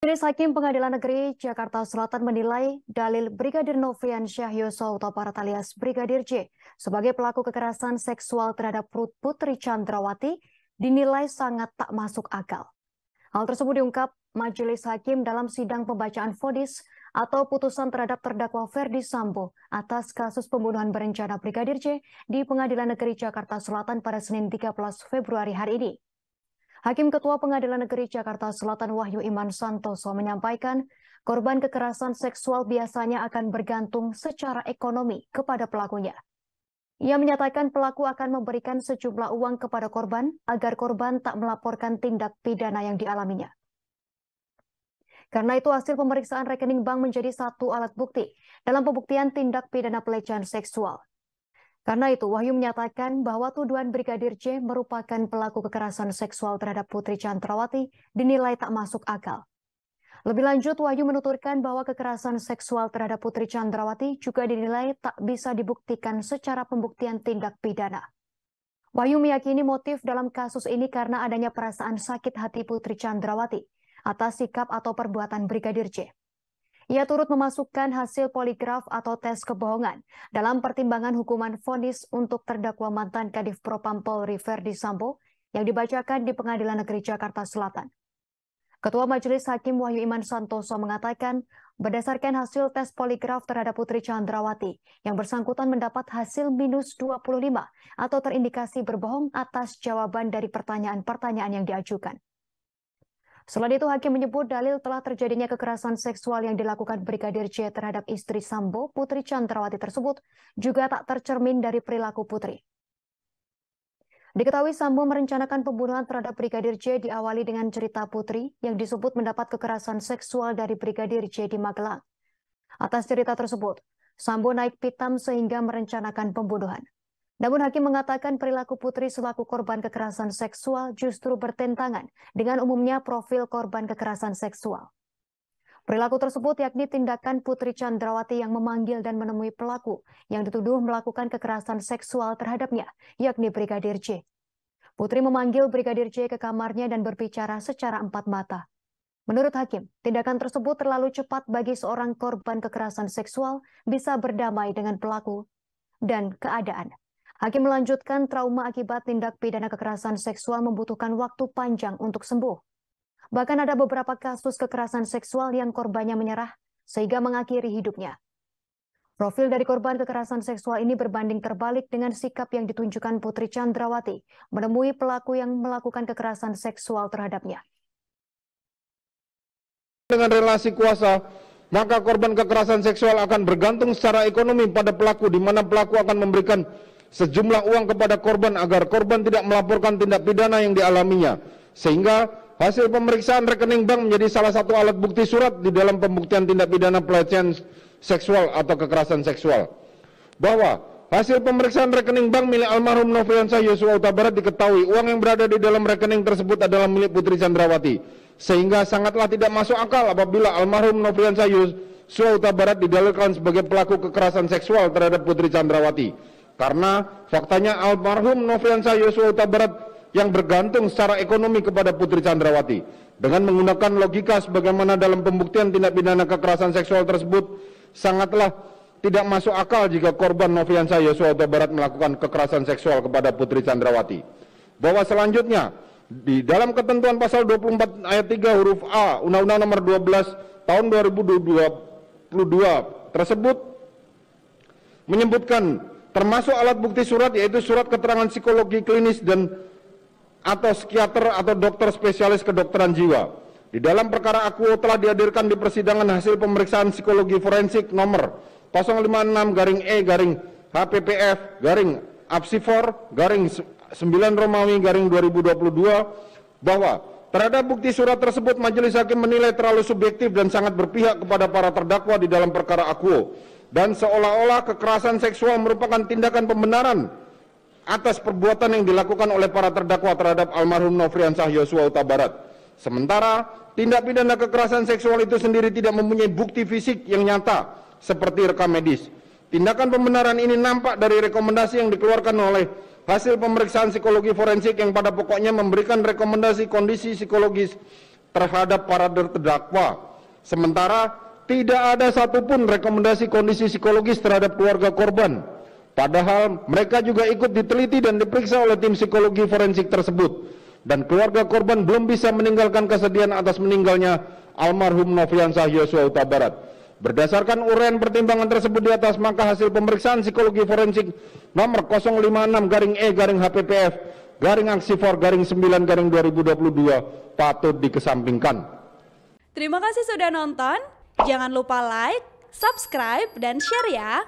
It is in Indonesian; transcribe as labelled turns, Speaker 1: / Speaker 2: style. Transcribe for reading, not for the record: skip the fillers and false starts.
Speaker 1: Majelis Hakim Pengadilan Negeri Jakarta Selatan menilai dalil Brigadir Nofriansyah Yosua Huta Barat alias Brigadir J sebagai pelaku kekerasan seksual terhadap Putri Chandrawati dinilai sangat tak masuk akal. Hal tersebut diungkap Majelis Hakim dalam sidang pembacaan vonis atau putusan terhadap terdakwa Ferdi Sambo atas kasus pembunuhan berencana Brigadir J di Pengadilan Negeri Jakarta Selatan pada Senin 13 Februari hari ini. Hakim Ketua Pengadilan Negeri Jakarta Selatan Wahyu Iman Santoso menyampaikan korban kekerasan seksual biasanya akan bergantung secara ekonomi kepada pelakunya. Ia menyatakan pelaku akan memberikan sejumlah uang kepada korban agar korban tak melaporkan tindak pidana yang dialaminya. Karena itu hasil pemeriksaan rekening bank menjadi satu alat bukti dalam pembuktian tindak pidana pelecehan seksual. Karena itu, Wahyu menyatakan bahwa tuduhan Brigadir J merupakan pelaku kekerasan seksual terhadap Putri Chandrawati dinilai tak masuk akal. Lebih lanjut, Wahyu menuturkan bahwa kekerasan seksual terhadap Putri Chandrawati juga dinilai tak bisa dibuktikan secara pembuktian tindak pidana. Wahyu meyakini motif dalam kasus ini karena adanya perasaan sakit hati Putri Chandrawati atas sikap atau perbuatan Brigadir J. Ia turut memasukkan hasil poligraf atau tes kebohongan dalam pertimbangan hukuman vonis untuk terdakwa mantan Kadif Propam Polri Ferdi Sambo yang dibacakan di Pengadilan Negeri Jakarta Selatan. Ketua Majelis Hakim Wahyu Iman Santoso mengatakan, berdasarkan hasil tes poligraf terhadap Putri Chandrawati, yang bersangkutan mendapat hasil minus 25 atau terindikasi berbohong atas jawaban dari pertanyaan-pertanyaan yang diajukan. Selain itu, Hakim menyebut dalil telah terjadinya kekerasan seksual yang dilakukan Brigadir J terhadap istri Sambo, Putri Chandrawati tersebut, juga tak tercermin dari perilaku Putri. Diketahui Sambo merencanakan pembunuhan terhadap Brigadir J diawali dengan cerita Putri yang disebut mendapat kekerasan seksual dari Brigadir J di Magelang. Atas cerita tersebut, Sambo naik pitam sehingga merencanakan pembunuhan. Namun Hakim mengatakan perilaku Putri selaku korban kekerasan seksual justru bertentangan dengan umumnya profil korban kekerasan seksual. Perilaku tersebut yakni tindakan Putri Chandrawati yang memanggil dan menemui pelaku yang dituduh melakukan kekerasan seksual terhadapnya, yakni Brigadir J. Putri memanggil Brigadir J ke kamarnya dan berbicara secara empat mata. Menurut Hakim, tindakan tersebut terlalu cepat bagi seorang korban kekerasan seksual bisa berdamai dengan pelaku dan keadaan. Hakim melanjutkan trauma akibat tindak pidana kekerasan seksual membutuhkan waktu panjang untuk sembuh. Bahkan ada beberapa kasus kekerasan seksual yang korbannya menyerah sehingga mengakhiri hidupnya. Profil dari korban kekerasan seksual ini berbanding terbalik dengan sikap yang ditunjukkan Putri Chandrawati menemui pelaku yang melakukan kekerasan seksual terhadapnya.
Speaker 2: Dengan relasi kuasa, maka korban kekerasan seksual akan bergantung secara ekonomi pada pelaku, di mana pelaku akan memberikan sejumlah uang kepada korban agar korban tidak melaporkan tindak pidana yang dialaminya. Sehingga hasil pemeriksaan rekening bank menjadi salah satu alat bukti surat di dalam pembuktian tindak pidana pelecehan seksual atau kekerasan seksual. Bahwa hasil pemeriksaan rekening bank milik almarhum Nofriansyah Yosua Huta Barat diketahui uang yang berada di dalam rekening tersebut adalah milik Putri Chandrawati. Sehingga sangatlah tidak masuk akal apabila almarhum Nofriansyah Yosua Huta Barat didalilkan sebagai pelaku kekerasan seksual terhadap Putri Chandrawati. Karena faktanya almarhum Nofriansyah Yosua Huta Barat yang bergantung secara ekonomi kepada Putri Chandrawati. Dengan menggunakan logika sebagaimana dalam pembuktian tindak pidana kekerasan seksual tersebut, sangatlah tidak masuk akal jika korban Nofriansyah Yosua Huta Barat melakukan kekerasan seksual kepada Putri Chandrawati. Bahwa selanjutnya, di dalam ketentuan pasal 24 ayat 3 huruf A Undang-Undang nomor 12 tahun 2022 tersebut menyebutkan termasuk alat bukti surat yaitu surat keterangan psikologi klinis dan atau psikiater atau dokter spesialis kedokteran jiwa. Di dalam perkara akuo telah dihadirkan di persidangan hasil pemeriksaan psikologi forensik nomor 056-HPPF-Apsifor-9 bahwa terhadap bukti surat tersebut majelis hakim menilai terlalu subjektif dan sangat berpihak kepada para terdakwa di dalam perkara akuo. Dan seolah-olah kekerasan seksual merupakan tindakan pembenaran atas perbuatan yang dilakukan oleh para terdakwa terhadap almarhum Nofriansyah Yosua Huta Barat. Sementara tindak pidana kekerasan seksual itu sendiri tidak mempunyai bukti fisik yang nyata seperti rekam medis. Tindakan pembenaran ini nampak dari rekomendasi yang dikeluarkan oleh hasil pemeriksaan psikologi forensik yang pada pokoknya memberikan rekomendasi kondisi psikologis terhadap para terdakwa. Sementara tidak ada satupun rekomendasi kondisi psikologis terhadap keluarga korban. Padahal mereka juga ikut diteliti dan diperiksa oleh tim psikologi forensik tersebut. Dan keluarga korban belum bisa meninggalkan kesedihan atas meninggalnya almarhum Nofriansah Yosua Huta Barat. Berdasarkan uraian pertimbangan tersebut di atas, maka hasil pemeriksaan psikologi forensik nomor 056-E-HPPF-Aksifor-9-2022 patut dikesampingkan.
Speaker 3: Terima kasih sudah nonton. Jangan lupa like, subscribe, dan share ya.